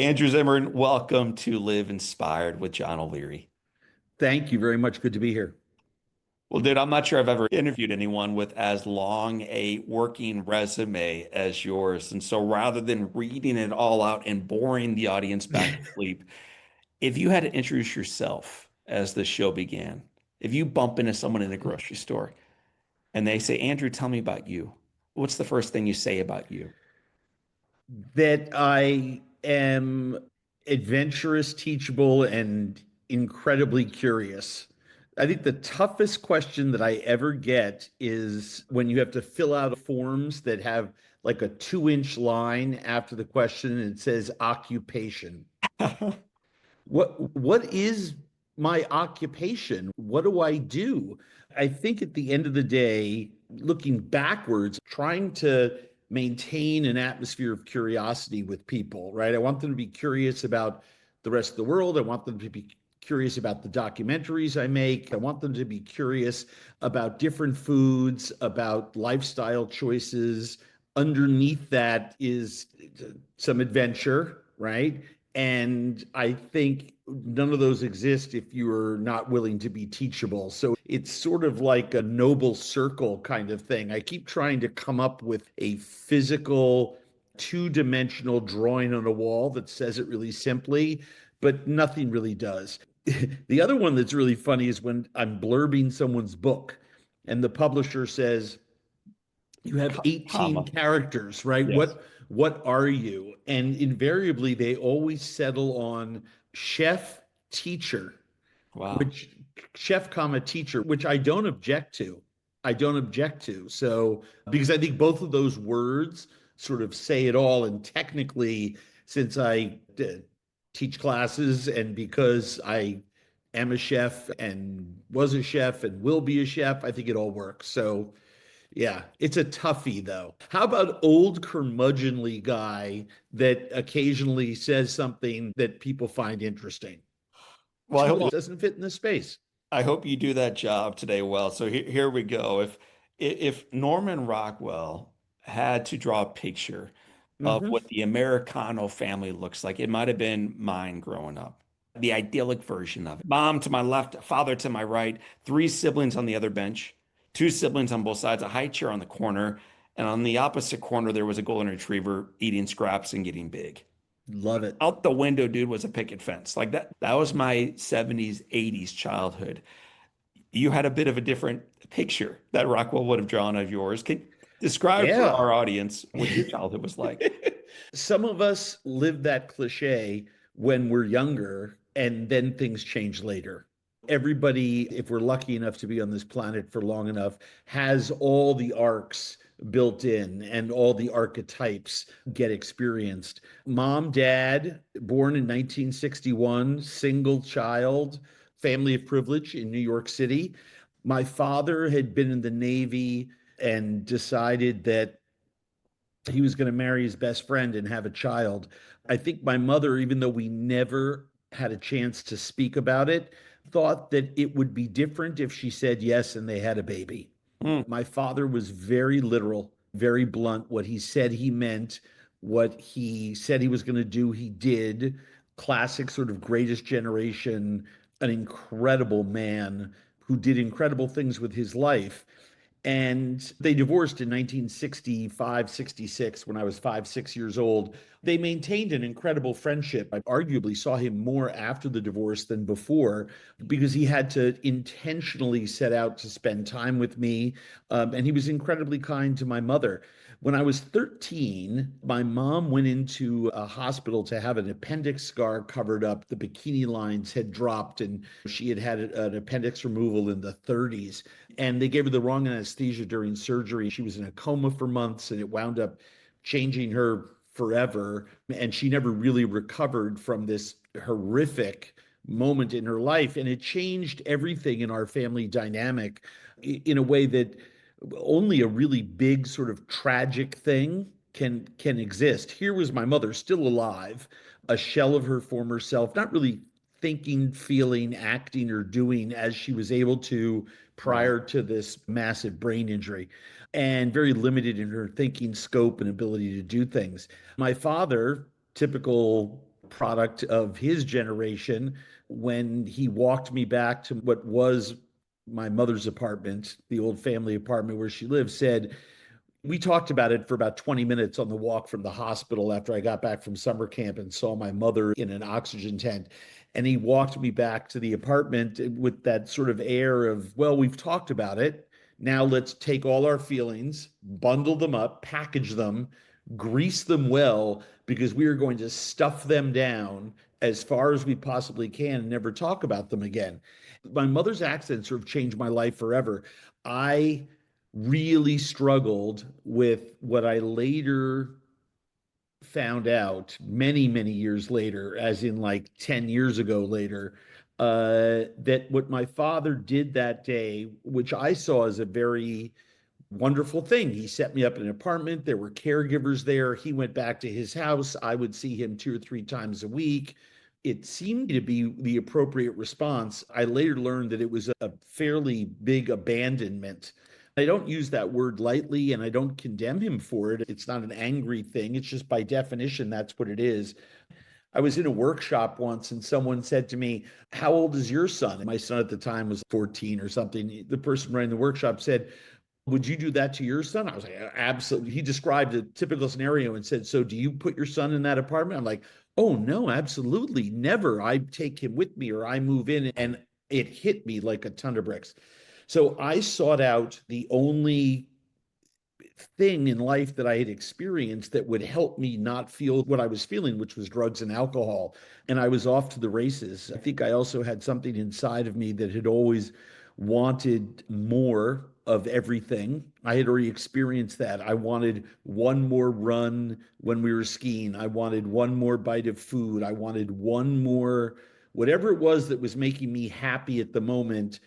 Andrew Zimmern, welcome to Live Inspired with John O'Leary. Thank you very much. Good to be here. Well, dude, I'm not sure I've ever interviewed anyone with as long a working resume as yours. And so rather than reading it all out and boring the audience back to sleep, if you had to introduce yourself as the show began, if you bump into someone in a grocery store and they say, Andrew, tell me about you, what's the first thing you say about you? That I am adventurous, teachable, and incredibly curious. I think the toughest question that I ever get is when you have to fill out forms that have like a 2-inch line after the question and it says occupation. What is my occupation? What do I do? I think at the end of the day, looking backwards, trying to maintain an atmosphere of curiosity with people, right? I want them to be curious about the rest of the world. I want them to be curious about the documentaries I make. I want them to be curious about different foods, about lifestyle choices. Underneath that is some adventure, right? And I think none of those exist if you're not willing to be teachable. So it's sort of like a noble circle kind of thing. I keep trying to come up with a physical, two-dimensional drawing on a wall that says it really simply, but nothing really does. The other one that's really funny is when I'm blurbing someone's book and the publisher says, you have 18 Comma. characters, right? Yes. What are you? And invariably they always settle on chef teacher, Wow. which chef comma teacher, which I don't object to. I don't object to. So because I think both of those words sort of say it all. And technically, since I teach classes and because I am a chef and was a chef and will be a chef, I think it all works. So yeah, it's a toughie though. How about old curmudgeonly guy that occasionally says something that people find interesting? Well, Doesn't fit in the space. I hope you do that job today well. So here we go. If Norman Rockwell had to draw a picture of Hmm. what the Americano family looks like, it might have been mine growing up. The idyllic version of it. Mom to my left, father to my right, three siblings on the other bench, two siblings on both sides, a high chair on the corner, and on the opposite corner there was a golden retriever eating scraps and getting big. Love it. Out the window, dude, was a picket fence. Like that was my 70s, 80s childhood. You had a bit of a different picture that Rockwell would have drawn of yours. Can describe for Yeah. our audience what your childhood was like? Some of us live that cliche when we're younger, and then things change later. Everybody, if we're lucky enough to be on this planet for long enough, has all the arcs built in and all the archetypes get experienced. Mom, dad, born in 1961, single child, family of privilege in New York City. My father had been in the Navy and decided that he was going to marry his best friend and have a child. I think my mother, even though we never had a chance to speak about it, thought that it would be different if she said yes and they had a baby. Hmm. My father was very literal, very blunt. What he said, he meant. What he said he was going to do, he did. Classic sort of greatest generation, an incredible man who did incredible things with his life. And they divorced in 1965, 66, when I was 5, 6 years old. They maintained an incredible friendship. I arguably saw him more after the divorce than before because he had to intentionally set out to spend time with me. And he was incredibly kind to my mother. When I was 13, my mom went into a hospital to have an appendix scar covered up. The bikini lines had dropped, and she had had an appendix removal in the 30s. And they gave her the wrong anesthesia during surgery. She was in a coma for months, and it wound up changing her forever. And she never really recovered from this horrific moment in her life. And it changed everything in our family dynamic in a way that only a really big sort of tragic thing can exist. Here was my mother still alive, a shell of her former self, not really thinking, feeling, acting, or doing as she was able to Wow. prior to this massive brain injury, and very limited in her thinking scope and ability to do things. My father, typical product of his generation, when he walked me back to what was my mother's apartment, the old family apartment where she lived, said, we talked about it for about 20 minutes on the walk from the hospital after I got back from summer camp and saw my mother in an oxygen tent. And he walked me back to the apartment with that sort of air of, well, we've talked about it. Now let's take all our feelings, bundle them up, package them, grease them well, because we are going to stuff them down as far as we possibly can and never talk about them again. My mother's accent sort of changed my life forever. I really struggled with what I later found out many, many years later, as in like 10 years ago later, that what my father did that day, which I saw as a very wonderful thing. He set me up in an apartment. There were caregivers there. He went back to his house. I would see him 2 or 3 times a week. It seemed to be the appropriate response. I later learned that it was a fairly big abandonment. I don't use that word lightly and I don't condemn him for it. It's not an angry thing. It's just by definition, that's what it is. I was in a workshop once and someone said to me, how old is your son? And my son at the time was 14 or something. The person running the workshop said, would you do that to your son? I was like, absolutely. He described a typical scenario and said, so do you put your son in that apartment? I'm like, oh, no, absolutely. Never. I take him with me or I move in. And it hit me like a ton of bricks. So I sought out the only thing in life that I had experienced that would help me not feel what I was feeling, which was drugs and alcohol. And I was off to the races. I think I also had something inside of me that had always wanted more of everything. I had already experienced that. I wanted one more run when we were skiing. I wanted one more bite of food. I wanted one more, whatever it was that was making me happy at the moment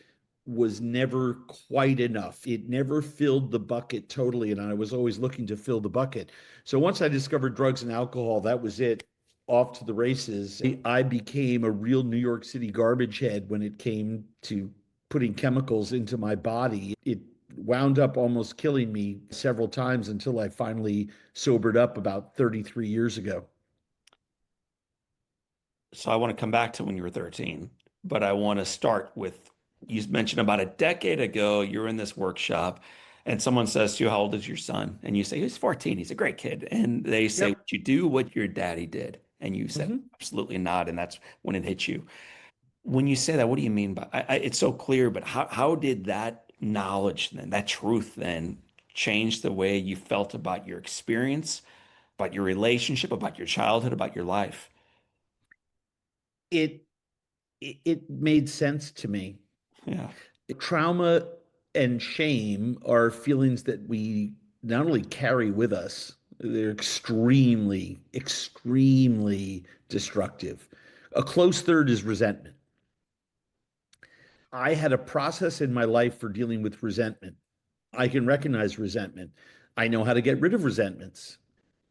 was never quite enough. It never filled the bucket totally. And I was always looking to fill the bucket. So once I discovered drugs and alcohol, that was it. Off to the races. I became a real New York City garbage head when it came to putting chemicals into my body. It wound up almost killing me several times until I finally sobered up about 33 years ago. So I want to come back to when you were 13, but I want to start with, you mentioned about a decade ago, you're in this workshop and someone says to you, how old is your son? And you say, he's 14. He's a great kid. And they say, Yep. would you do what your daddy did? And you said, Mhm. absolutely not. And that's when it hit you. When you say that, what do you mean by it's so clear, but how did that knowledge then, that truth then change the way you felt about your experience, about your relationship, about your childhood, about your life? It it made sense to me. Yeah. Trauma and shame are feelings that we not only carry with us, they're extremely, extremely destructive. A close third is resentment. I had a process in my life for dealing with resentment. I can recognize resentment. I know how to get rid of resentments.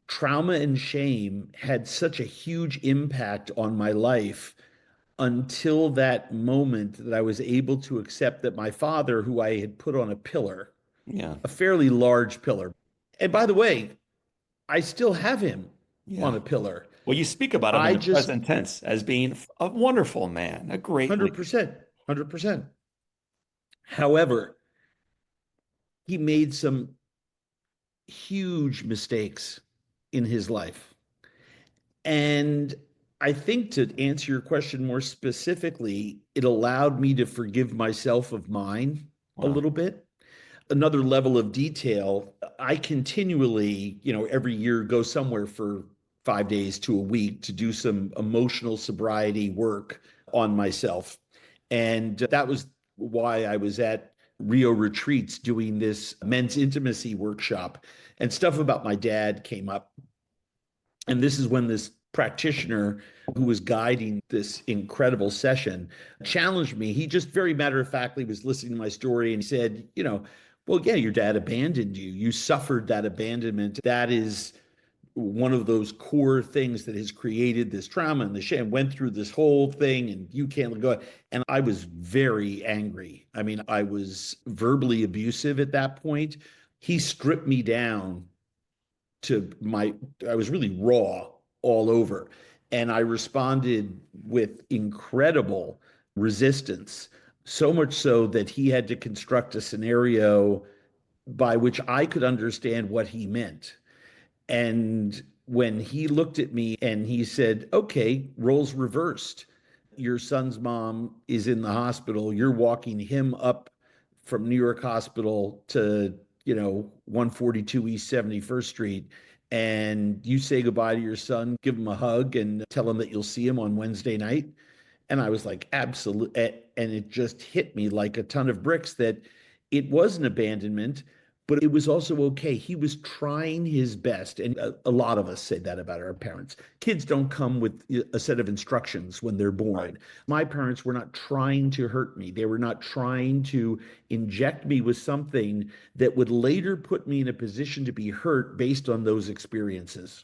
Trauma and shame had such a huge impact on my life until that moment that I was able to accept that my father, who I had put on a pillar, Yeah. a fairly large pillar, and by the way, I still have him on Yeah. a pillar. Well, you speak about him in I the just present tense as being a wonderful man, a great leader. 100%, 100%. However, he made some huge mistakes in his life. And I think to answer your question more specifically, it allowed me to forgive myself of mine a Wow. little bit. Another level of detail, I continually, every year go somewhere for 5 days to a week to do some emotional sobriety work on myself. And that was why I was at Rio Retreats doing this men's intimacy workshop. And stuff about my dad came up. And this is when this practitioner who was guiding this incredible session challenged me. He just very matter of factly was listening to my story and he said, well, yeah, your dad abandoned you. You suffered that abandonment. That is one of those core things that has created this trauma and the shame. Went through this whole thing and you can't let go. And I was very angry. I mean, I was verbally abusive at that point. He stripped me down to I was really raw all over. And I responded with incredible resistance, so much so that he had to construct a scenario by which I could understand what he meant. And when he looked at me and he said, "Okay, roles reversed. Your son's mom is in the hospital. You're walking him up from New York Hospital to, 142 East 71st Street. And you say goodbye to your son, give him a hug, and tell him that you'll see him on Wednesday night." And I was like, absolute. And it just hit me like a ton of bricks that it was an abandonment, but it was also okay. He was trying his best. And a lot of us say that about our parents. Kids don't come with a set of instructions when they're Right. born. My parents were not trying to hurt me, they were not trying to inject me with something that would later put me in a position to be hurt based on those experiences.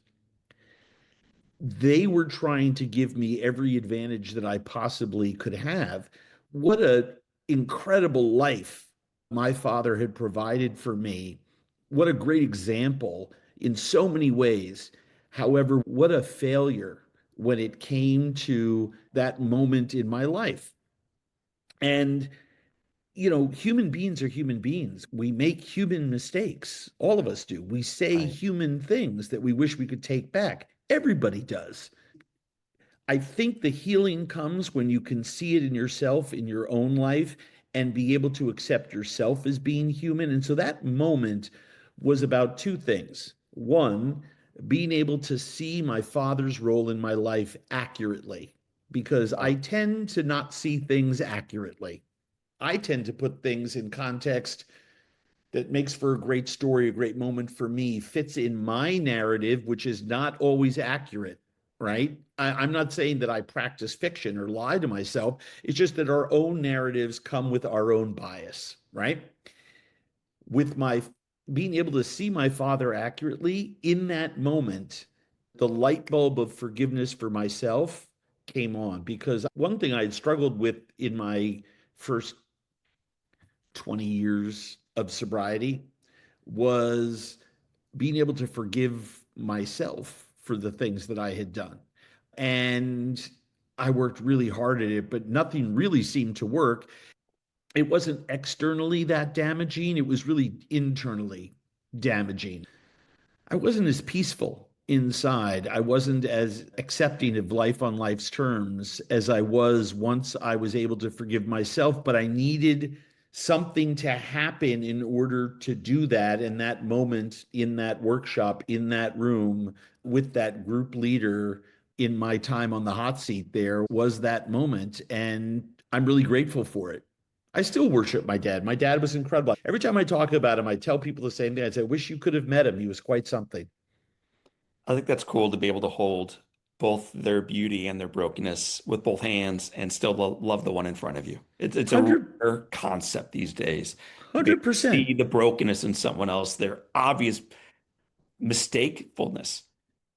They were trying to give me every advantage that I possibly could have. What a incredible life my father had provided for me. What a great example in so many ways. However, what a failure when it came to that moment in my life. And human beings are human beings. We make human mistakes. All of us do. We say Right. human things that we wish we could take back. Everybody does. I think the healing comes when you can see it in yourself, in your own life, and be able to accept yourself as being human. And so that moment was about two things. One, being able to see my father's role in my life accurately, because I tend to not see things accurately. I tend to put things in context that makes for a great story, a great moment for me, fits in my narrative, which is not always accurate, right? I'm not saying that I practice fiction or lie to myself. It's just that our own narratives come with our own bias, right? With my being able to see my father accurately in that moment, the light bulb of forgiveness for myself came on because one thing I had struggled with in my first 20 years of sobriety was being able to forgive myself for the things that I had done. And I worked really hard at it, but nothing really seemed to work. It wasn't externally that damaging, it was really internally damaging. I wasn't as peaceful inside. I wasn't as accepting of life on life's terms as I was once I was able to forgive myself, but I needed something to happen in order to do that. And that moment in that workshop, in that room with that group leader in my time on the hot seat there was that moment. And I'm really grateful for it. I still worship my dad. My dad was incredible. Every time I talk about him, I tell people the same thing. I say, I wish you could have met him. He was quite something. I think that's cool to be able to hold both their beauty and their brokenness with both hands and still love the one in front of you. It's a 100, rare concept these days to be able to 100%. see the brokenness in someone else, their obvious mistakefulness,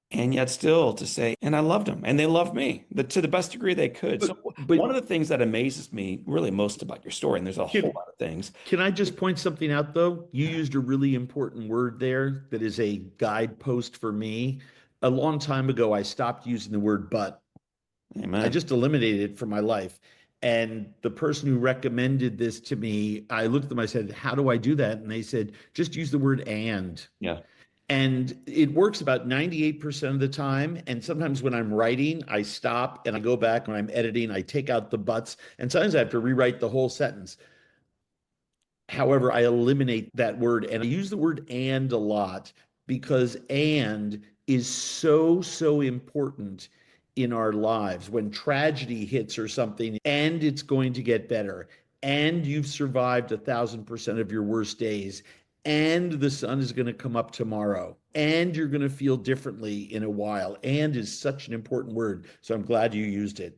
and yet still to say, and I loved them and they loved me to the best degree they could. So But one of the things that amazes me really most about your story, and there's a whole can, lot of things. can I just point something out, though? You used a really important word there that is a guidepost for me. A long time ago, I stopped using the word but. I Amen. just eliminated it from my life. And the person who recommended this to me, I looked at them, I said, how do I do that? And they said, just use the word and. Yeah. And it works about 98% of the time. And sometimes when I'm writing, I stop and I go back. When I'm editing, I take out the buts. And sometimes I have to rewrite the whole sentence. However, I eliminate that word and I use the word and a lot because and is so, so important in our lives. When tragedy hits or something, and it's going to get better, and you've survived 1,000% of your worst days, and the sun is going to come up tomorrow, and you're going to feel differently in a while. And is such an important word. So I'm glad you used it.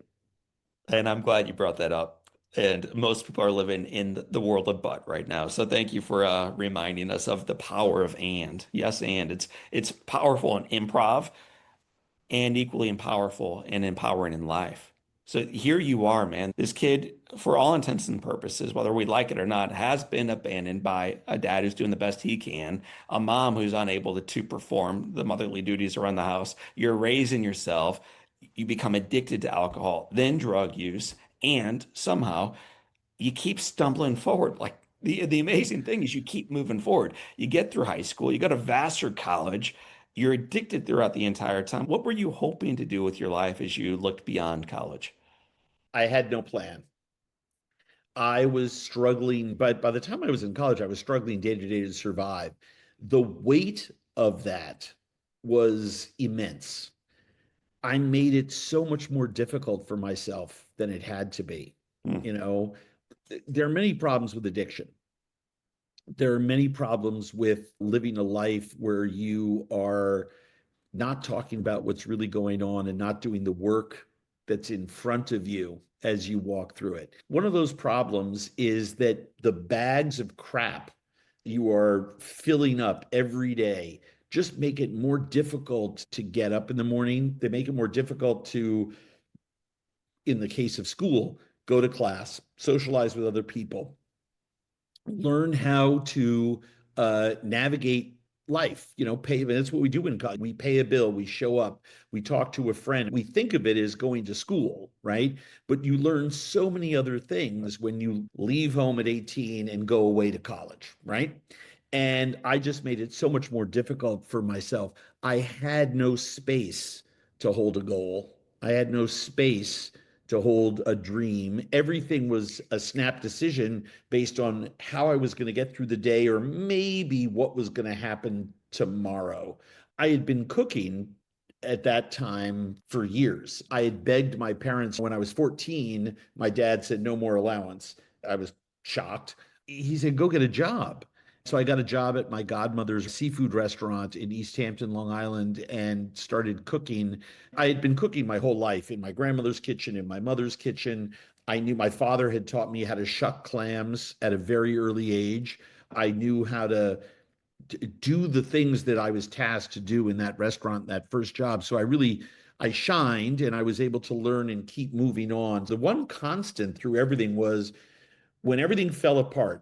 And I'm glad you brought that up. And most people are living in the world of but right now. So thank you for reminding us of the power of and. Yes, and it's powerful in improv and equally powerful and empowering in life. So here you are, man. This kid, for all intents and purposes, whether we like it or not, has been abandoned by a dad who's doing the best he can, a mom who's unable to perform the motherly duties around the house. You're raising yourself. you become addicted to alcohol, then drug use, and somehow you keep stumbling forward. Like the amazing thing is you keep moving forward. You get through high school, you go to Vassar College, you're addicted throughout the entire time. What were you hoping to do with your life as you looked beyond college? I had no plan. I was struggling, but by the time I was in college, I was struggling day to day to survive. The weight of that was immense. I made it so much more difficult for myself than it had to be. Hmm. You know, there are many problems with addiction. There are many problems with living a life where you are not talking about what's really going on and not doing the work that's in front of you as you walk through it. One of those problems is that the bags of crap you are filling up every day just make it more difficult to get up in the morning. They make it more difficult to, in the case of school, go to class, socialize with other people, learn how to navigate life. Pay. That's what we do in college. We pay a bill, we show up, we talk to a friend. We think of it as going to school, right? But you learn so many other things when you leave home at 18 and go away to college, right? And I just made it so much more difficult for myself. I had no space to hold a goal. I had no space to hold a dream. Everything was a snap decision based on how I was going to get through the day or maybe what was going to happen tomorrow. I had been cooking at that time for years. I had begged my parents when I was 14. My dad said, no more allowance. I was shocked. He said, go get a job. So I got a job at my godmother's seafood restaurant in East Hampton, Long Island, and started cooking. I had been cooking my whole life in my grandmother's kitchen, in my mother's kitchen. I knew my father had taught me how to shuck clams at a very early age. I knew how to do the things that I was tasked to do in that restaurant, that first job. So I shined and I was able to learn and keep moving on. The one constant through everything was when everything fell apart,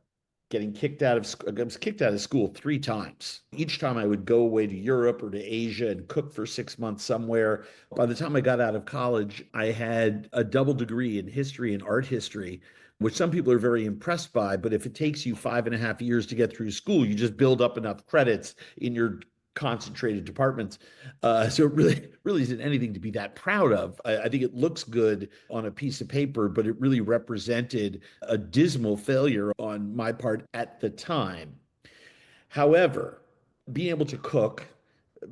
getting kicked out of school, I was kicked out of school 3 times. Each time I would go away to Europe or to Asia and cook for 6 months somewhere. By the time I got out of college, I had a double degree in history and art history, which some people are very impressed by. But if it takes you 5.5 years to get through school, you just build up enough credits in your concentrated departments. So it really isn't anything to be that proud of. I think it looks good on a piece of paper, but it really represented a dismal failure on my part at the time. However, being able to cook,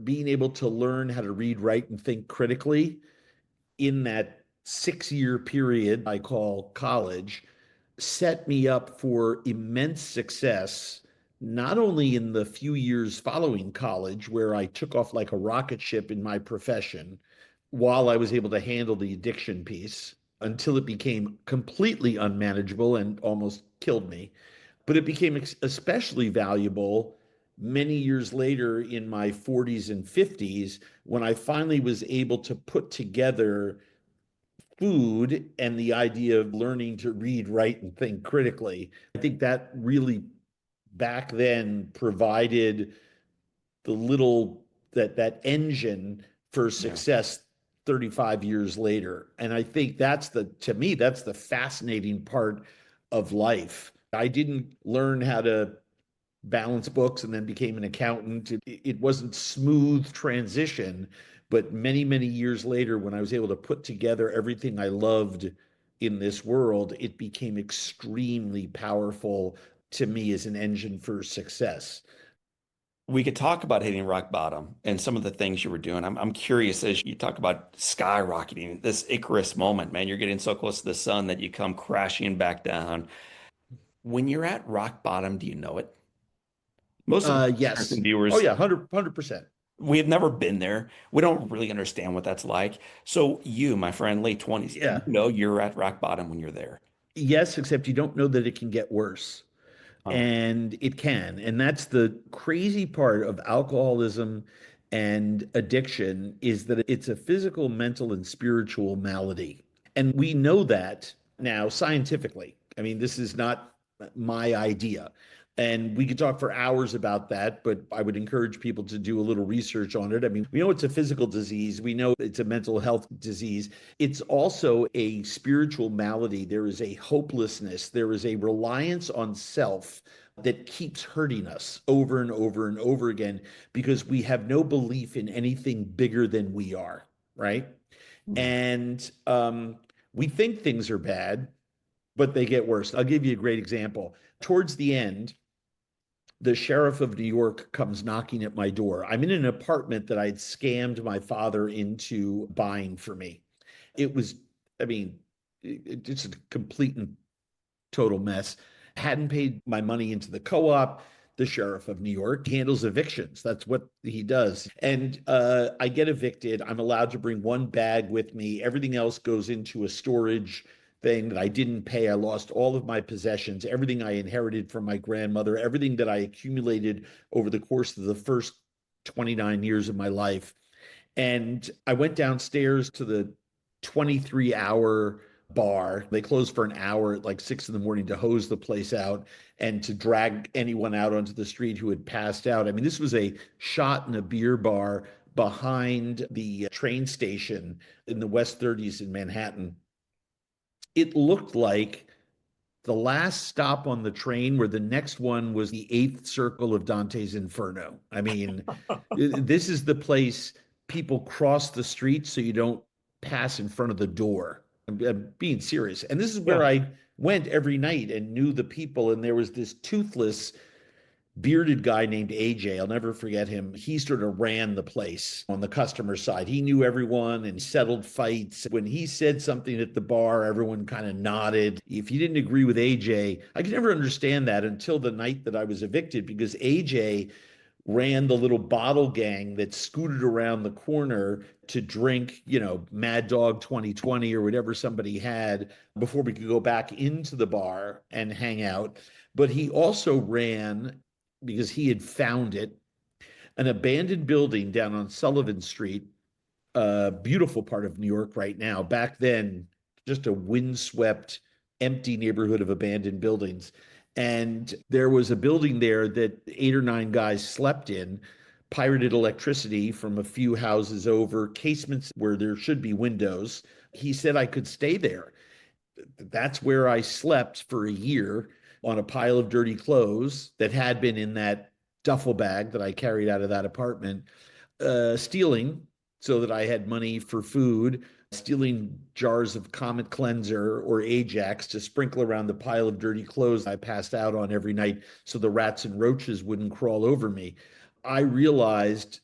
being able to learn how to read, write, and think critically in that 6 year period I call college set me up for immense success, not only in the few years following college, where I took off like a rocket ship in my profession while I was able to handle the addiction piece until it became completely unmanageable and almost killed me, but it became especially valuable many years later in my 40s and 50s when I finally was able to put together food and the idea of learning to read, write, and think critically. I think that really back then provided the little that engine for Yeah. success 35 years later. And I think that's the to me, that's the fascinating part of life. I didn't learn how to balance books and then became an accountant. It wasn't smooth transition, but many years later, when I was able to put together everything I loved in this world, it became extremely powerful to me as an engine for success. We could talk about hitting rock bottom and some of the things you were doing. I'm curious as you talk about skyrocketing, this Icarus moment, man, you're getting so close to the sun that you come crashing back down. When you're at rock bottom, do you know it? Most of the listeners Yes. and Oh viewers, yeah, 100%. we have never been there. We don't really understand what that's like. So you, my friend, late 20s, do you Yeah. know you're at rock bottom when you're there? Yes, except you don't know that it can get worse. Huh. And it can. And that's the crazy part of alcoholism and addiction is that it's a physical, mental, and spiritual malady. And we know that now scientifically. I mean, this is not my idea. And we could talk for hours about that, but I would encourage people to do a little research on it. I mean, we know it's a physical disease, we know it's a mental health disease. It's also a spiritual malady. There is a hopelessness, there is a reliance on self that keeps hurting us over and over and over again because we have no belief in anything bigger than we are, right? Mm. And we think things are bad, but they get worse. I'll give you a great example. Towards the end, the sheriff of New York comes knocking at my door. I'm in an apartment that I'd scammed my father into buying for me. It was, I mean, it's a complete and total mess. Hadn't paid my money into the co-op. The sheriff of New York handles evictions. That's what he does. And I get evicted. I'm allowed to bring one bag with me. Everything else goes into a storage thing that I didn't pay. I lost all of my possessions, everything I inherited from my grandmother, everything that I accumulated over the course of the first 29 years of my life. And I went downstairs to the 23-hour bar. They closed for an hour at like 6 in the morning to hose the place out and to drag anyone out onto the street who had passed out. I mean, this was a shot in a beer bar behind the train station in the West 30s in Manhattan. It looked like the last stop on the train where the next one was the eighth circle of Dante's Inferno. I mean, this is the place people cross the street so you don't pass in front of the door. I'm being serious. And this is where Yeah. I went every night and knew the people. And there was this toothless bearded guy named AJ. I'll never forget him. He sort of ran the place on the customer side. He knew everyone and settled fights. When he said something at the bar, everyone kind of nodded. If you didn't agree with AJ, I could never understand that until the night that I was evicted because AJ ran the little bottle gang that scooted around the corner to drink, Mad Dog 2020 or whatever somebody had before we could go back into the bar and hang out. But he also ran, because he had found it, an abandoned building down on Sullivan Street, a beautiful part of New York right now. Back then, just a windswept, empty neighborhood of abandoned buildings. And there was a building there that 8 or 9 guys slept in, pirated electricity from a few houses over, casements where there should be windows. He said I could stay there. That's where I slept for a year on a pile of dirty clothes that had been in that duffel bag that I carried out of that apartment, stealing so that I had money for food, stealing jars of Comet Cleanser or Ajax to sprinkle around the pile of dirty clothes I passed out on every night so the rats and roaches wouldn't crawl over me. I realized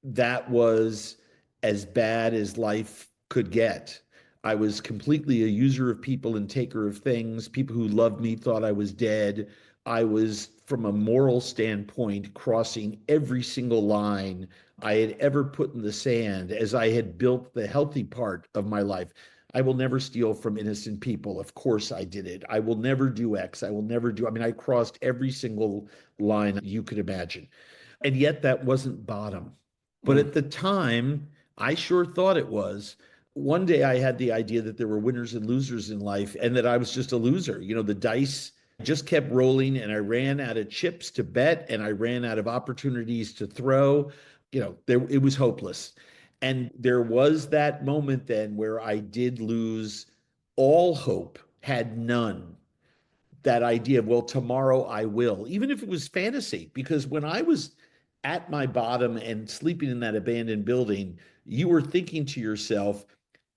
that was as bad as life could get. I was completely a user of people and taker of things. People who loved me thought I was dead. I was, from a moral standpoint, crossing every single line I had ever put in the sand as I had built the healthy part of my life. I will never steal from innocent people. Of course I did it. I will never do X. I will never do. I mean, I crossed every single line you could imagine. And yet that wasn't bottom. But Mm. at the time, I sure thought it was. One day I had the idea that there were winners and losers in life and that I was just a loser. The dice just kept rolling and I ran out of chips to bet and I ran out of opportunities to throw. It was hopeless. And there was that moment then where I did lose all hope, had none. That idea of, well, tomorrow I will, even if it was fantasy, because when I was at my bottom and sleeping in that abandoned building, you were thinking to yourself,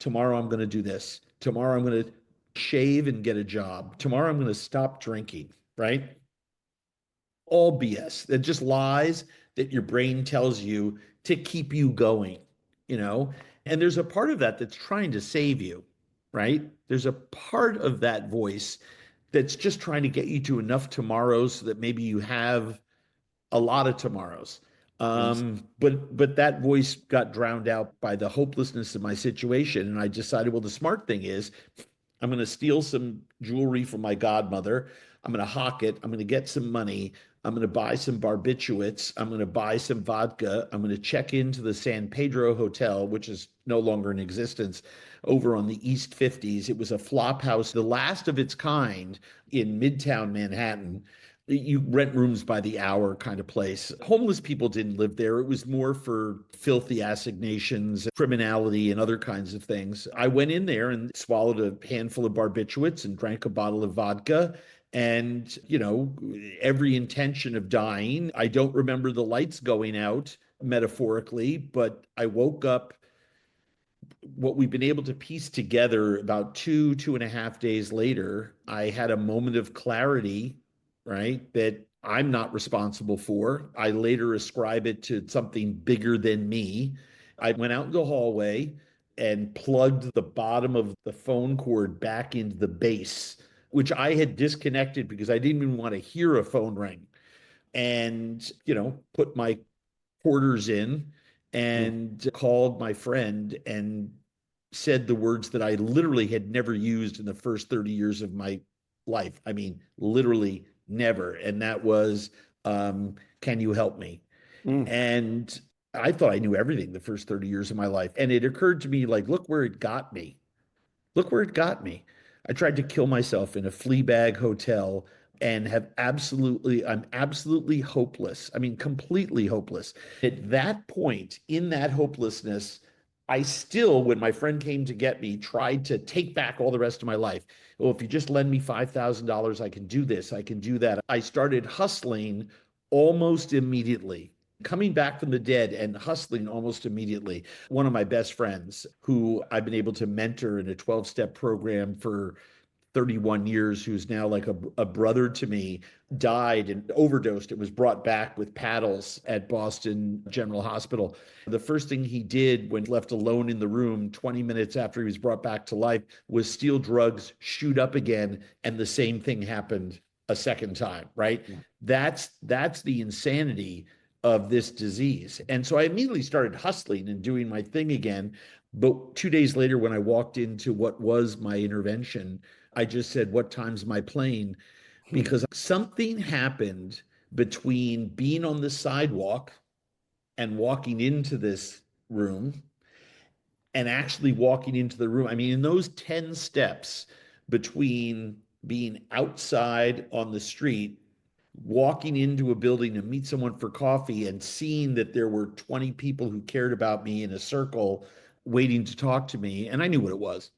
tomorrow I'm going to do this. Tomorrow I'm going to shave and get a job. Tomorrow I'm going to stop drinking, right? All BS. That just lies that your brain tells you to keep you going, you know? And there's a part of that that's trying to save you, right? There's a part of that voice that's just trying to get you to enough tomorrows so that maybe you have a lot of tomorrows. Yes. But that voice got drowned out by the hopelessness of my situation. And I decided, well, the smart thing is I'm going to steal some jewelry from my godmother. I'm going to hawk it. I'm going to get some money. I'm going to buy some barbiturates. I'm going to buy some vodka. I'm going to check into the San Pedro Hotel, which is no longer in existence, over on the East 50s. It was a flop house, the last of its kind in Midtown Manhattan. You rent rooms by the hour kind of place. Homeless people didn't live there. It was more for filthy assignations, criminality, and other kinds of things. I went in there and swallowed a handful of barbiturates and drank a bottle of vodka and, every intention of dying. I don't remember the lights going out metaphorically, but I woke up. What we've been able to piece together about 2.5 days later, I had a moment of clarity, right? That I'm not responsible for. I later ascribe it to something bigger than me. I went out in the hallway and plugged the bottom of the phone cord back into the base, which I had disconnected because I didn't even want to hear a phone ring. And, put my quarters in Mm, and called my friend and said the words that I literally had never used in the first 30 years of my life. I mean, literally never. And that was, can you help me? mm, And I thought I knew everything the first 30 years of my life. And it occurred to me, like, look where it got me. Look where it got me. I tried to kill myself in a flea bag hotel and I'm absolutely hopeless. I mean, completely hopeless. At that point, in that hopelessness, I still, when my friend came to get me, tried to take back all the rest of my life. Oh, if you just lend me $5,000, I can do this, I can do that. I started hustling almost immediately, coming back from the dead and hustling almost immediately. One of my best friends, who I've been able to mentor in a 12-step program for 31 years, who's now like a brother to me, died and overdosed. It was brought back with paddles at Boston General Hospital. The first thing he did when left alone in the room 20 minutes after he was brought back to life was steal drugs, shoot up again, and the same thing happened a second time, right? yeah. That's the insanity of this disease. And so I immediately started hustling and doing my thing again. But 2 days later, when I walked into what was my intervention, I just said, what time's my plane? Hmm. Because something happened between being on the sidewalk and walking into this room and actually walking into the room. I mean, in those 10 steps between being outside on the street, walking into a building to meet someone for coffee, and seeing that there were 20 people who cared about me in a circle waiting to talk to me. And I knew what it was.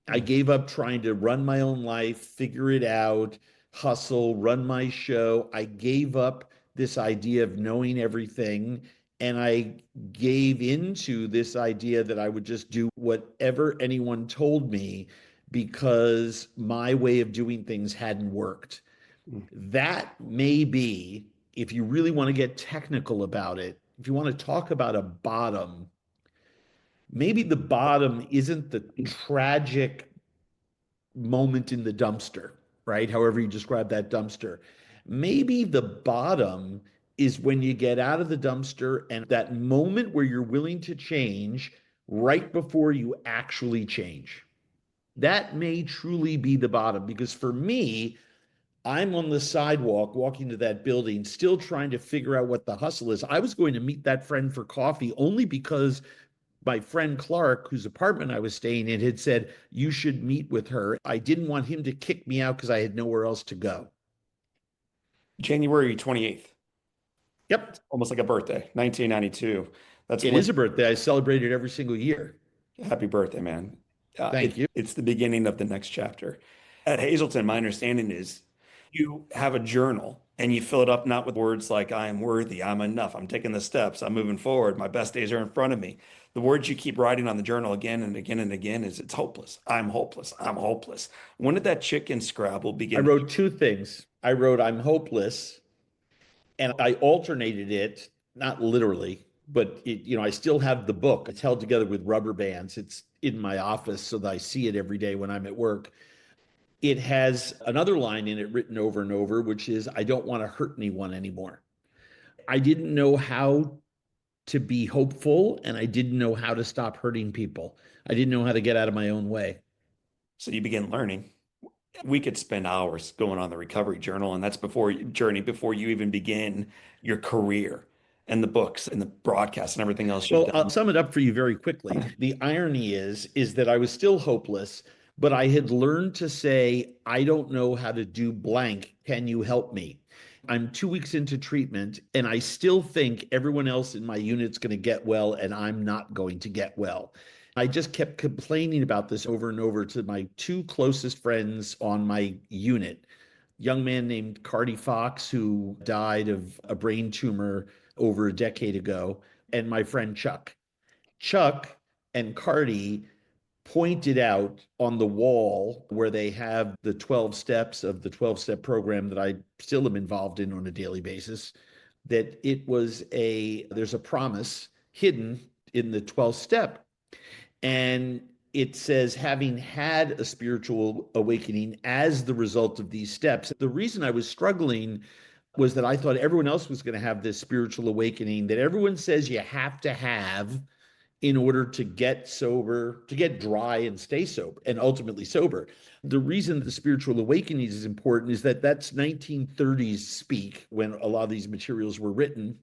I Mm, gave up trying to run my own life, figure it out, hustle, run my show. I gave up this idea of knowing everything. And I gave into this idea that I would just do whatever anyone told me because my way of doing things hadn't worked. mm, That may be, if you really want to get technical about it, if you want to talk about a bottom, maybe the bottom isn't the tragic moment in the dumpster, right? However you describe that dumpster. Maybe the bottom is when you get out of the dumpster and that moment where you're willing to change right before you actually change. That may truly be the bottom because for me, I'm on the sidewalk walking to that building, still trying to figure out what the hustle is. I was going to meet that friend for coffee only because my friend Clark, whose apartment I was staying in, had said, you should meet with her. I didn't want him to kick me out because I had nowhere else to go. January 28th. Yep, It's almost like a birthday, 1992. That's it when, is a birthday. I celebrate it every single year. happy birthday, man. Thank you. It's the beginning of the next chapter. At Hazleton, my understanding is you have a journal and you fill it up not with words like I am worthy, I'm enough, I'm taking the steps, I'm moving forward, my best days are in front of me. The words you keep writing on the journal again and again and again is it's hopeless. I'm hopeless. I'm hopeless. When did that chicken scrabble I begin? wrote two things. I wrote, I'm hopeless, and I alternated it, not literally, but I still have the book. It's held together with rubber bands. It's in my office so that I see it every day when I'm at work. It has another line in it written over and over, which is, I don't want to hurt anyone anymore. I didn't know how to be hopeful and I didn't know how to stop hurting people. I didn't know how to get out of my own way. So you begin learning. We could spend hours going on the recovery journal, and that's before you even begin your career and the books and the broadcasts and everything else you've Well, I'll done. sum it up for you very quickly. The irony is that I was still hopeless, but I had learned to say, I don't know how to do blank. Can you help me? I'm 2 weeks into treatment, and I still think everyone else in my unit's going to get well, and I'm not going to get well. I just kept complaining about this over and over to my two closest friends on my unit. Young man named Cardi Fox, who died of a brain tumor over a decade ago, and my friend Chuck. Chuck and Cardi pointed out on the wall where they have the 12 steps of the 12-step program that I still am involved in on a daily basis, that there's a promise hidden in the 12th step. And it says, having had a spiritual awakening as the result of these steps. The reason I was struggling was that I thought everyone else was going to have this spiritual awakening that everyone says you have to have in order to get sober, to get dry and stay sober, and ultimately sober. The reason that the spiritual awakening is important is that that's 1930s speak when a lot of these materials were written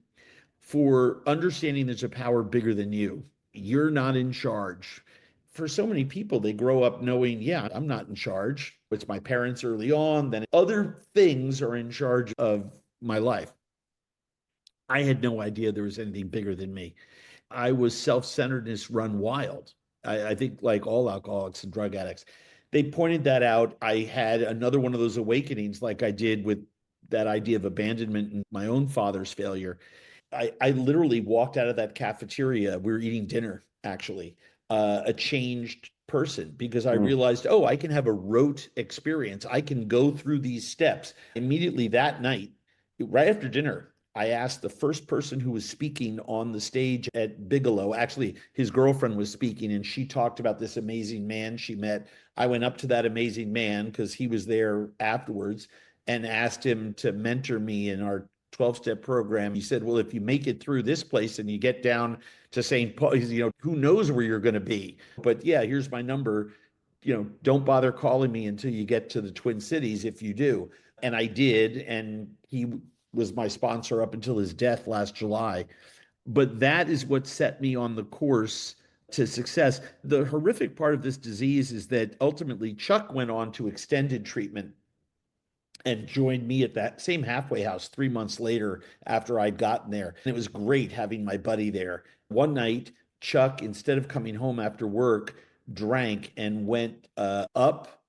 for understanding there's a power bigger than you. You're not in charge. For so many people, they grow up knowing, yeah, I'm not in charge. It's my parents early on, then other things are in charge of my life. I had no idea there was anything bigger than me. I was self-centeredness run wild. I think like all alcoholics and drug addicts, they pointed that out. I had another one of those awakenings like I did with that idea of abandonment and my own father's failure. I literally walked out of that cafeteria. We were eating dinner, actually, a changed person because I Mm. realized, oh, I can have a rote experience. I can go through these steps. Immediately that night, right after dinner, I asked the first person who was speaking on the stage at Bigelow. Actually, his girlfriend was speaking, and she talked about this amazing man she met. I went up to that amazing man because he was there afterwards and asked him to mentor me in our 12-step program. He said, well, if you make it through this place and you get down to St. Paul, who knows where you're going to be? But yeah, here's my number. Don't bother calling me until you get to the Twin Cities if you do. And I did. And he was my sponsor up until his death last July. But that is what set me on the course to success. The horrific part of this disease is that ultimately Chuck went on to extended treatment and joined me at that same halfway house 3 months later after I'd gotten there. And it was great having my buddy there. One night, Chuck, instead of coming home after work, drank and went up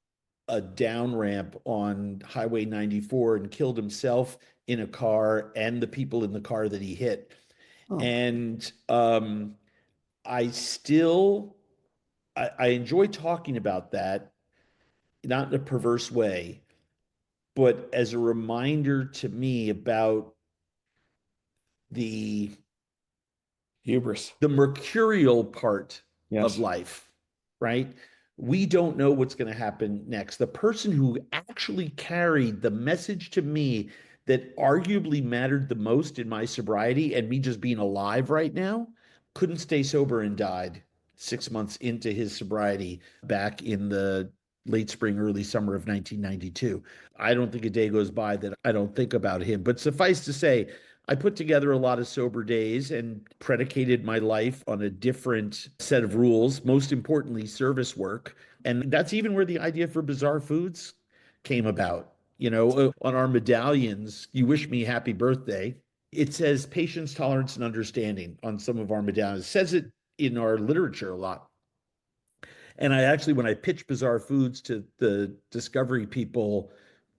a down ramp on Highway 94 and killed himself in a car and the people in the car that he hit. Oh, And I still I enjoy talking about that, not in a perverse way, but as a reminder to me about the hubris. the mercurial part of Yes. life, right? We don't know what's going to happen next. The person who actually carried the message to me that arguably mattered the most in my sobriety and me just being alive right now couldn't stay sober and died 6 months into his sobriety back in the late spring, early summer of 1992. I don't think a day goes by that I don't think about him. But suffice to say, I put together a lot of sober days and predicated my life on a different set of rules, most importantly, service work. And that's even where the idea for Bizarre Foods came about. On our medallions, you wish me happy birthday. It says patience, tolerance, and understanding on some of our medallions. It says it in our literature a lot. And I actually, when I pitched Bizarre Foods to the Discovery people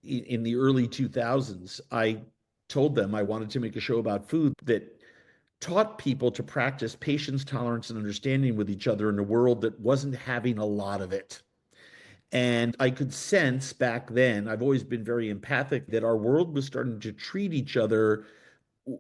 in the early 2000s, I told them I wanted to make a show about food that taught people to practice patience, tolerance, and understanding with each other in a world that wasn't having a lot of it. And I could sense back then, I've always been very empathic, that our world was starting to treat each other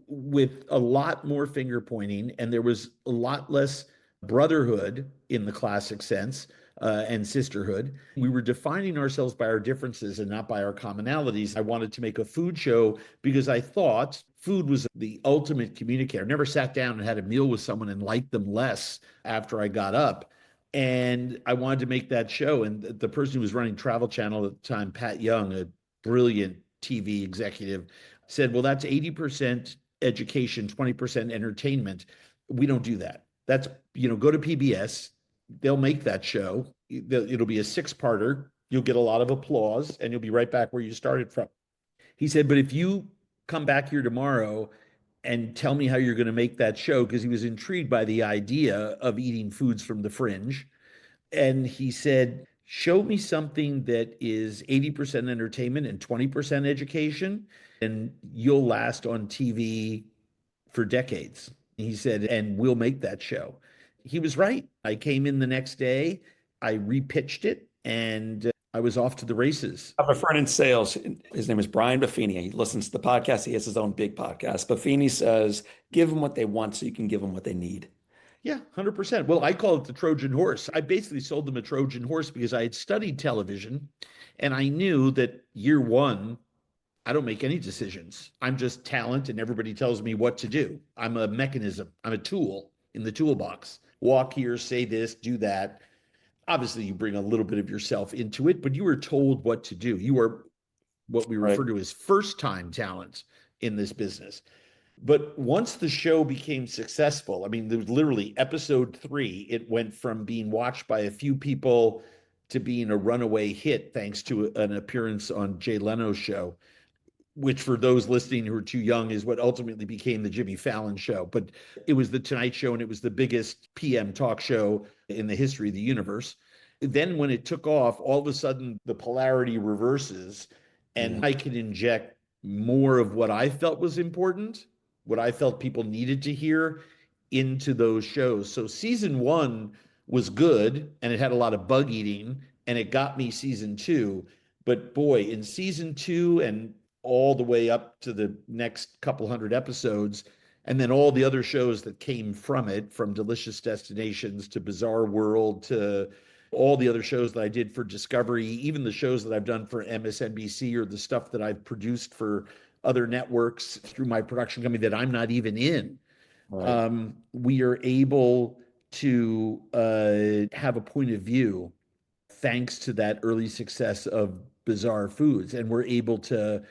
with a lot more finger pointing, and there was a lot less brotherhood in the classic sense and sisterhood. We were defining ourselves by our differences and not by our commonalities. I wanted to make a food show because I thought food was the ultimate communicator. I never sat down and had a meal with someone and liked them less after I got up. And I wanted to make that show. And the person who was running Travel Channel at the time, Pat Young, a brilliant TV executive, said, well, that's 80% education, 20% entertainment. We don't do that. That's, go to PBS, they'll make that show. It'll be a six-parter. You'll get a lot of applause and you'll be right back where you started from. He said, but if you come back here tomorrow and tell me how you're going to make that show, because he was intrigued by the idea of eating foods from the fringe. And he said, show me something that is 80% entertainment and 20% education, and you'll last on TV for decades. He said, and we'll make that show. He was right. I came in the next day, I repitched it, and I was off to the races. I have a friend in sales. His name is Brian Buffini. He listens to the podcast. He has his own big podcast. Buffini says, give them what they want so you can give them what they need. Yeah, 100%. Well, I call it the Trojan horse. I basically sold them a Trojan horse because I had studied television and I knew that year one, I don't make any decisions. I'm just talent and everybody tells me what to do. I'm a mechanism, I'm a tool in the toolbox. Walk here, say this, do that. Obviously, you bring a little bit of yourself into it, but you were told what to do. You are what we Right. refer to as first time talent in this business. But once the show became successful, I mean, there was literally episode 3, it went from being watched by a few people to being a runaway hit thanks to an appearance on Jay Leno's show, which for those listening who are too young is what ultimately became the Jimmy Fallon show. But it was the Tonight Show and it was the biggest PM talk show in the history of the universe. Then when it took off, all of a sudden the polarity reverses Yeah. and I could inject more of what I felt was important, what I felt people needed to hear into those shows. So season 1 was good and it had a lot of bug eating and it got me season 2. But boy, in season 2 and all the way up to the next couple hundred episodes, and then all the other shows that came from it, from Delicious Destinations to Bizarre World to all the other shows that I did for Discovery, even the shows that I've done for MSNBC or the stuff that I've produced for other networks through my production company that I'm not even in. Right. We are able to have a point of view thanks to that early success of Bizarre Foods. And we're able to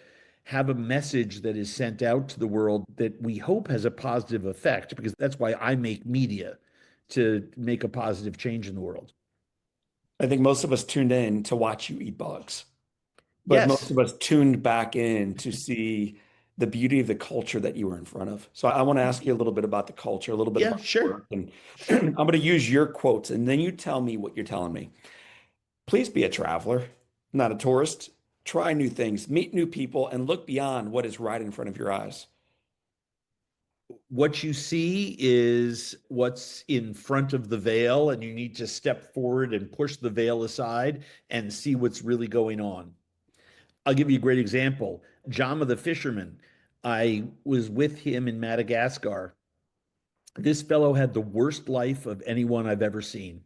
have a message that is sent out to the world that we hope has a positive effect, because that's why I make media, to make a positive change in the world. I think most of us tuned in to watch you eat bugs, but most Yes. of us tuned back in to see the beauty of the culture that you were in front of. So I want to ask you a little bit about the culture, a little bit Yeah, about the sure. work, and Sure. I'm going to use your quotes, and then you tell me what you're telling me. Please be a traveler, not a tourist. Try new things, meet new people, and look beyond what is right in front of your eyes. What you see is what's in front of the veil, and you need to step forward and push the veil aside and see what's really going on. I'll give you a great example. Jama the fisherman. I was with him in Madagascar. This fellow had the worst life of anyone I've ever seen.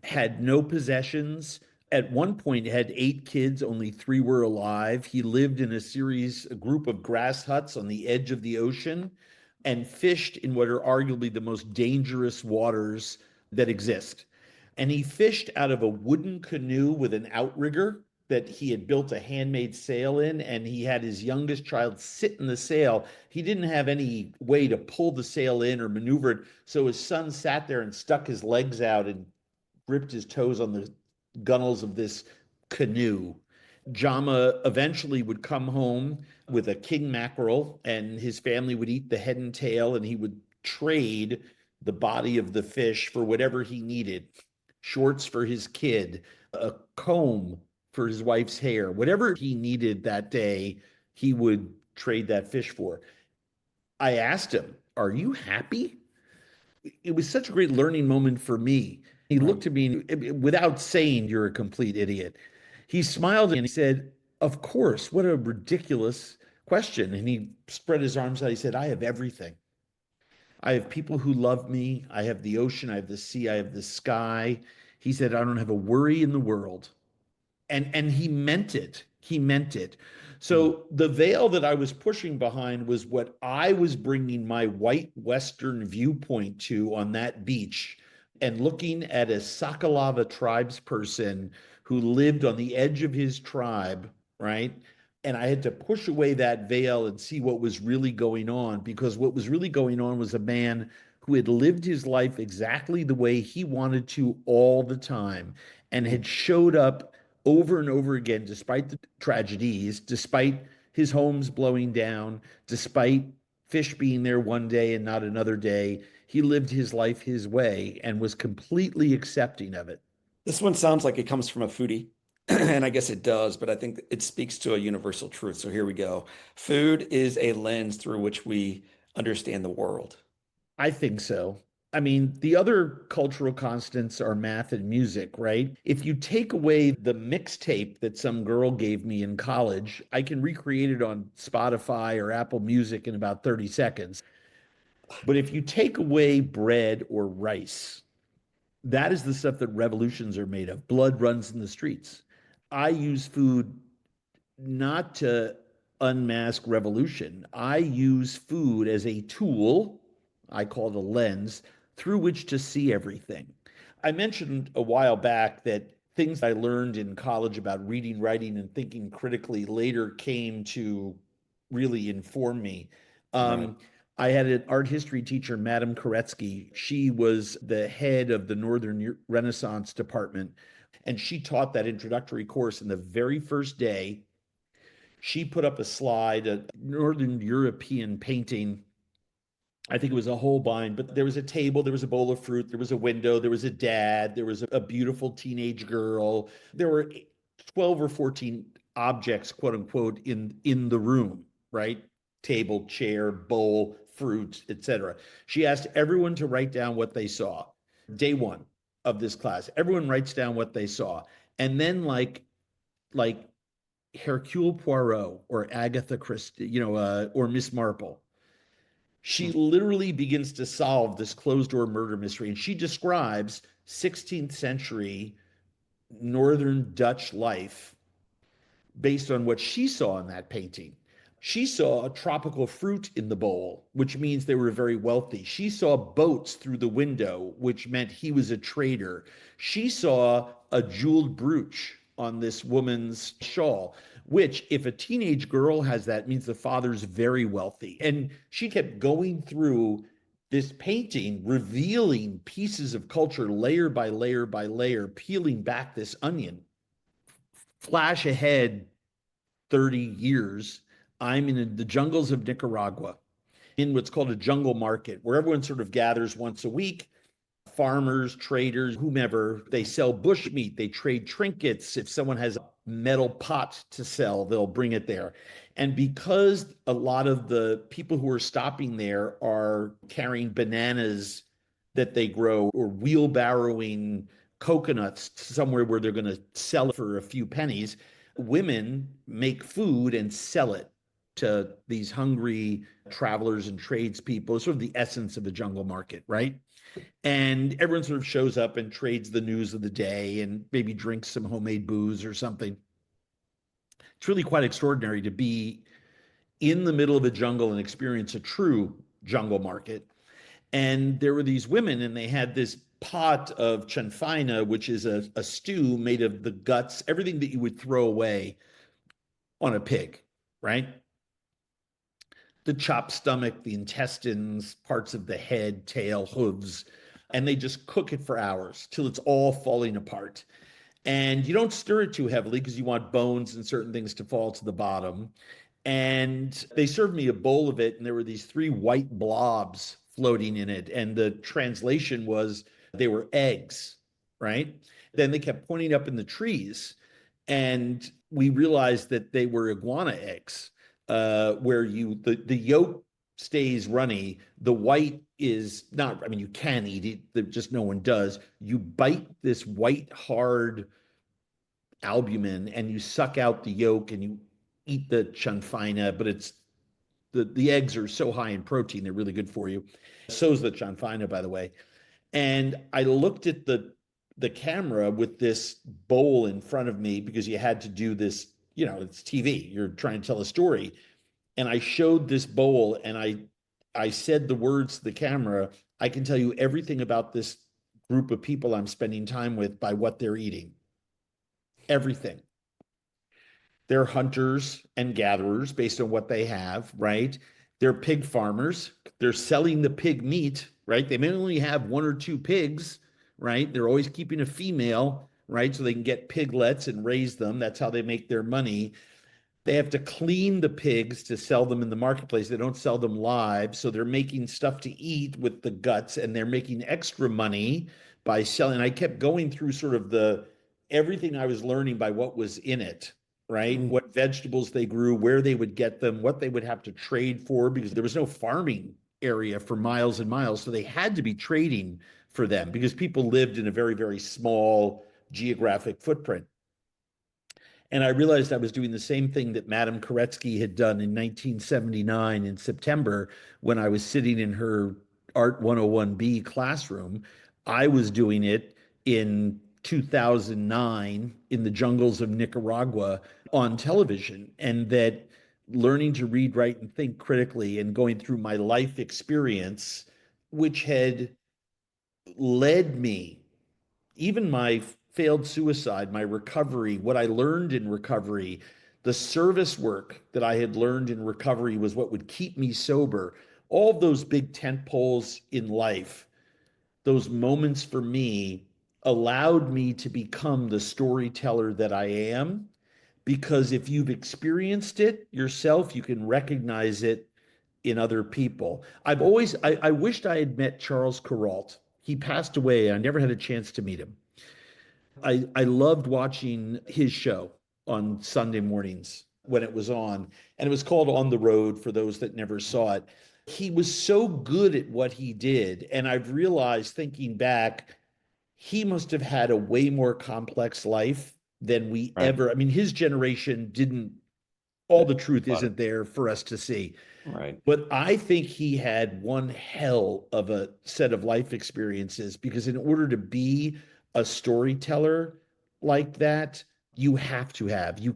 Had no possessions. At one point, had 8 kids, only 3 were alive. He lived in a group of grass huts on the edge of the ocean and fished in what are arguably the most dangerous waters that exist. And he fished out of a wooden canoe with an outrigger that he had built a handmade sail in, and he had his youngest child sit in the sail. He didn't have any way to pull the sail in or maneuver it, so his son sat there and stuck his legs out and gripped his toes on the gunnels of this canoe. Jama eventually would come home with a king mackerel, and his family would eat the head and tail, and he would trade the body of the fish for whatever he needed: shorts for his kid, a comb for his wife's hair, whatever he needed that day, he would trade that fish for. I asked him, are you happy? It was such a great learning moment for me. He Right. looked at me without saying, you're a complete idiot. He smiled and he said, of course, what a ridiculous question. And he spread his arms out. He said, I have everything. I have people who love me. I have the ocean. I have the sea. I have the sky. He said, I don't have a worry in the world. And he meant it. He meant it. Mm. So the veil that I was pushing behind was what I was bringing my white Western viewpoint to on that beach, and looking at a Sakalava tribes person who lived on the edge of his tribe, right? And I had to push away that veil and see what was really going on, because what was really going on was a man who had lived his life exactly the way he wanted to all the time. and Mm. had showed up over and over again, despite the tragedies, despite his homes blowing down, despite fish being there one day and not another day. He lived his life his way and was completely accepting of it. This one sounds like it comes from a foodie, and I guess it does, but I think it speaks to a universal truth. So here we go. Food is a lens through which we understand the world. I think so. I mean, the other cultural constants are math and music, right? If you take away the mixtape that some girl gave me in college, I can recreate it on Spotify or Apple Music in about 30 seconds. But if you take away bread or rice, that is the stuff that revolutions are made of. Blood runs in the streets. I use food not to unmask revolution. I use food as a tool, I call it a lens, through which to see everything. I mentioned a while back that things I learned in college about reading, writing, and thinking critically later came to really inform me. Right. Um, I had an art history teacher, Madame Koretsky. She was the head of the Northern Renaissance department, and she taught that introductory course. And the very first day, she put up a slide, a Northern European painting. I think it was a Holbein, but there was a table, there was a bowl of fruit, there was a window, there was a dad, there was a beautiful teenage girl. There were 12 or 14 objects, quote unquote, in the room, right? Table, chair, bowl, fruit, etc. She asked everyone to write down what they saw. Day one of this class, everyone writes down what they saw. And then like Hercule Poirot or Agatha Christie, or Miss Marple. She Mm. literally begins to solve this closed door murder mystery, and she describes 16th century Northern Dutch life based on what she saw in that painting. She saw a tropical fruit in the bowl, which means they were very wealthy. She saw boats through the window, which meant he was a trader. She saw a jeweled brooch on this woman's shawl, which, if a teenage girl has that, means the father's very wealthy. And she kept going through this painting, revealing pieces of culture layer by layer by layer, peeling back this onion. Flash ahead 30 years, I'm in the jungles of Nicaragua in what's called a jungle market, where everyone sort of gathers once a week. Farmers, traders, whomever, they sell bush meat, they trade trinkets. If someone has a metal pot to sell, they'll bring it there. And because a lot of the people who are stopping there are carrying bananas that they grow or wheelbarrowing coconuts somewhere where they're going to sell it for a few pennies, women make food and sell it to these hungry travelers and tradespeople. It's sort of the essence of the jungle market, right? And everyone sort of shows up and trades the news of the day and maybe drinks some homemade booze or something. It's really quite extraordinary to be in the middle of a jungle and experience a true jungle market. And there were these women, and they had this pot of chanfaina, which is a stew made of the guts, everything that you would throw away on a pig, right? The chopped stomach, the intestines, parts of the head, tail, hooves, and they just cook it for hours till it's all falling apart. And you don't stir it too heavily because you want bones and certain things to fall to the bottom. And they served me a bowl of it, and there were these three white blobs floating in it. And the translation was they were eggs, right? Then they kept pointing up in the trees, and we realized that they were iguana eggs, where the yolk stays runny, the white is not. I mean, you can eat it, just no one does. You bite this white hard albumin and you suck out the yolk and you eat the chanfaina, but it's the eggs are so high in protein, they're really good for you. So is the chanfaina, by the way. And I looked at the camera with this bowl in front of me because you had to do this, it's TV. You're trying to tell a story. And I showed this bowl and I said the words to the camera, I can tell you everything about this group of people I'm spending time with by what they're eating. Everything. They're hunters and gatherers based on what they have, right? They're pig farmers. They're selling the pig meat, right? They may only have one or two pigs, right? They're always keeping a female, right? So they can get piglets and raise them. That's how they make their money. They have to clean the pigs to sell them in the marketplace. They don't sell them live. So they're making stuff to eat with the guts and they're making extra money by selling. I kept going through sort of the everything I was learning by what was in it, right? Mm. What vegetables they grew, where they would get them, what they would have to trade for, because there was no farming area for miles and miles. So they had to be trading for them because people lived in a very, very small geographic footprint. And I realized I was doing the same thing that Madame Koretsky had done in 1979 in September when I was sitting in her Art 101B classroom. I was doing it in 2009 in the jungles of Nicaragua on television. And that learning to read, write, and think critically and going through my life experience, which had led me even my failed suicide, my recovery, what I learned in recovery, the service work that I had learned in recovery was what would keep me sober. All of those big tent poles in life, those moments for me allowed me to become the storyteller that I am. Because if you've experienced it yourself, you can recognize it in other people. I wished I had met Charles Kuralt. He passed away. I never had a chance to meet him. I loved watching his show on Sunday mornings when it was on, and it was called On the Road for those that never saw it. He was so good at what he did, and I've realized thinking back, he must have had a way more complex life than we Right. ever. I mean, his generation didn't, all the truth Got it. isn't there for us to see. Right. But I think he had one hell of a set of life experiences because in order to be a storyteller like that, you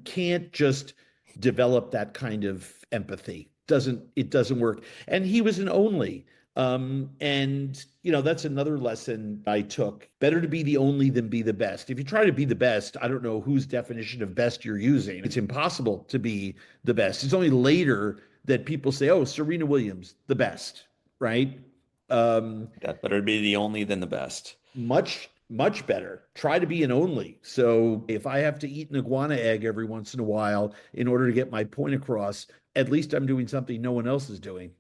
can't just develop that kind of empathy. It doesn't work. And he was an only. And that's another lesson I took. Better to be the only than be the best. If you try to be the best, I don't know whose definition of best you're using. It's impossible to be the best. It's only later that people say, "Oh, Serena Williams, the best," right? Um, That better be the only than the best. much better. Try to be an only. So if I have to eat an iguana egg every once in a while in order to get my point across, at least I'm doing something no one else is doing.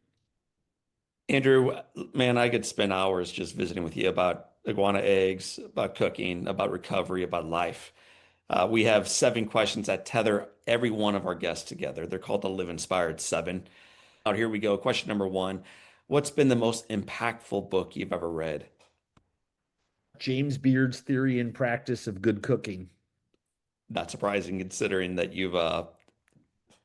Andrew, man, I could spend hours just visiting with you about iguana eggs, about cooking, about recovery, about life. We have 7 questions that tether every one of our guests together. They're called the Live Inspired Seven. Out here we go. Question number one. What's been the most impactful book you've ever read? James Beard's Theory and Practice of Good Cooking. Not surprising considering that you've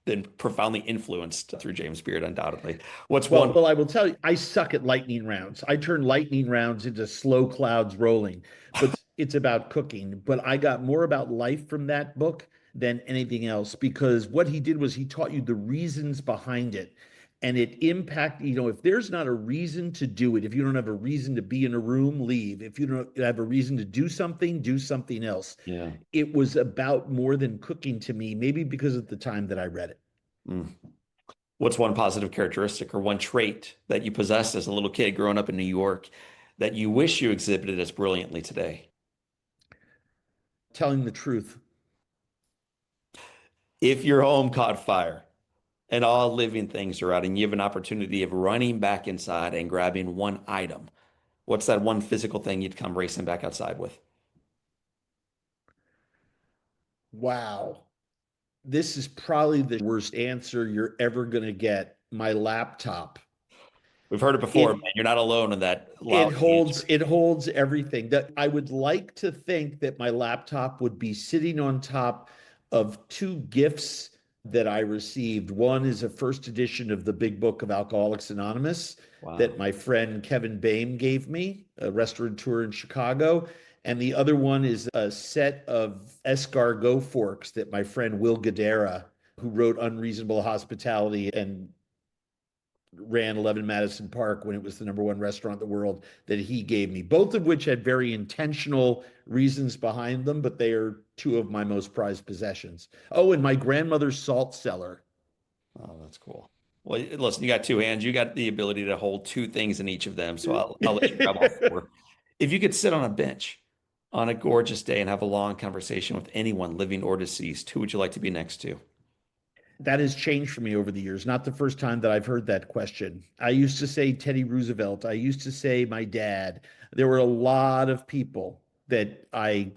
been profoundly influenced through James Beard, undoubtedly. What's one? Well, I will tell you, I suck at lightning rounds. I turn lightning rounds into slow clouds rolling, but it's about cooking. But I got more about life from that book than anything else because what he did was he taught you the reasons behind it. And it impact, if there's not a reason to do it, if you don't have a reason to be in a room, leave. If you don't have a reason to do something else. Yeah. It was about more than cooking to me, maybe because of the time that I read it. Mm. What's one positive characteristic or one trait that you possessed as a little kid growing up in New York that you wish you exhibited as brilliantly today? Telling the truth. If your home caught fire and all living things are out and you have an opportunity of running back inside and grabbing one item, what's that one physical thing you'd come racing back outside with? Wow. This is probably the worst answer you're ever going to get. My laptop. We've heard it before, man. It You're not alone in that lousy answer. it holds everything. That I would like to think that my laptop would be sitting on top of two gifts that I received. One is a first edition of the Big Book of Alcoholics Anonymous that Wow. my friend Kevin Boehm gave me, a restaurateur in Chicago. And the other one is a set of escargot forks that my friend Will Guidara, who wrote Unreasonable Hospitality and ran 11 Madison Park when it was the #1 restaurant in the world, that he gave me, both of which had very intentional reasons behind them, but they are two of my most prized possessions. Oh, and my grandmother's salt cellar. Oh, that's cool. Well, listen, you got two hands. You got the ability to hold two things in each of them. So I'll let you grab all four. If you could sit on a bench On a gorgeous day and have a long conversation with anyone living or deceased, who would you like to be next to? That has changed for me over the years. Not the first time that I've heard that question. I used to say Teddy Roosevelt. I used to say my dad. There were a lot of people that I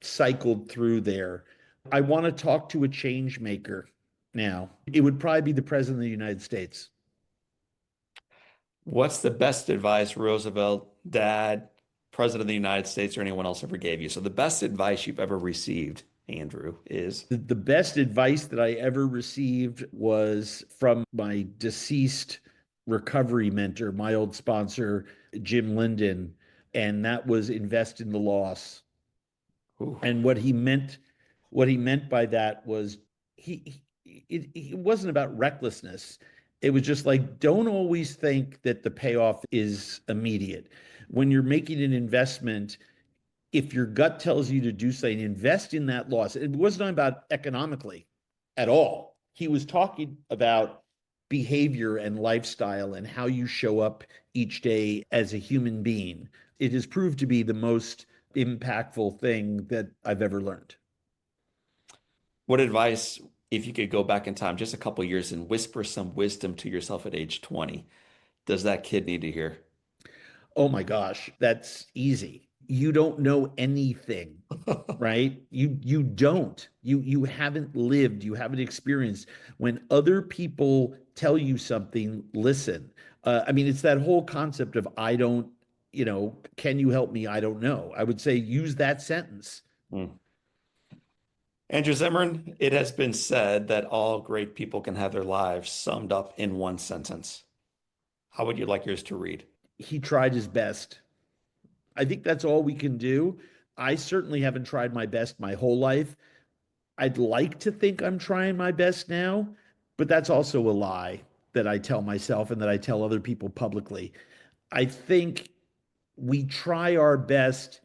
cycled through there. I want to talk to a change maker now. It would probably be the president of the United States. What's the best advice Roosevelt, Dad, President of the United States, or anyone else ever gave you? So the best advice you've ever received, Andrew, is The best advice that I ever received was from my deceased recovery mentor, my old sponsor, Jim Linden, and that was invest in the loss. ooh, And what he meant by that was it wasn't about recklessness. It was just like, don't always think that the payoff is immediate. When you're making an investment, if your gut tells you to do something, invest in that loss. It wasn't about economically at all. He was talking about behavior and lifestyle and how you show up each day as a human being. It has proved to be the most impactful thing that I've ever learned. what advice, if you could go back in time just a couple years and whisper some wisdom to yourself at age 20, does that kid need to hear? Oh my gosh, that's easy. You don't know anything, right? You don't. You haven't lived, you haven't experienced. When other people tell you something, listen. I mean, it's that whole concept of I don't, can you help me? I don't know. I would say use that sentence. Hmm. Andrew Zimmern, it has been said that all great people can have their lives summed up in one sentence. How would you like yours to read? He tried his best. I think that's all we can do. I certainly haven't tried my best my whole life. I'd like to think I'm trying my best now, but that's also a lie that I tell myself and that I tell other people publicly. I think we try our best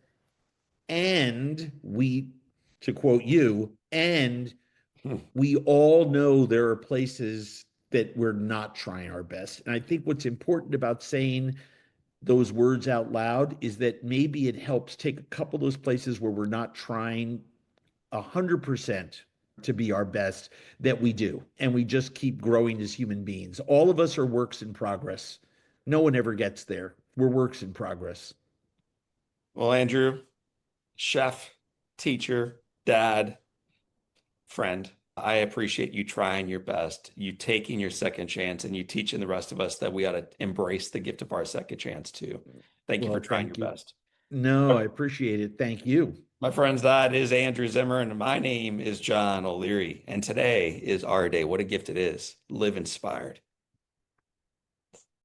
and to quote you, and Hmm. we all know there are places that we're not trying our best. And I think what's important about saying those words out loud is that maybe it helps take a couple of those places where we're not trying 100% to be our best that we do. And we just keep growing as human beings. All of us are works in progress. No one ever gets there. We're works in progress. Well, Andrew, chef, teacher, dad, friend, I appreciate you trying your best, you taking your second chance, and you teaching the rest of us that we ought to embrace the gift of our second chance too. Thank you for Well, trying your thank you. best. No, I appreciate it. Thank you. My friends, that is Andrew Zimmer, and my name is John O'Leary. And today is our day. What a gift it is. Live inspired.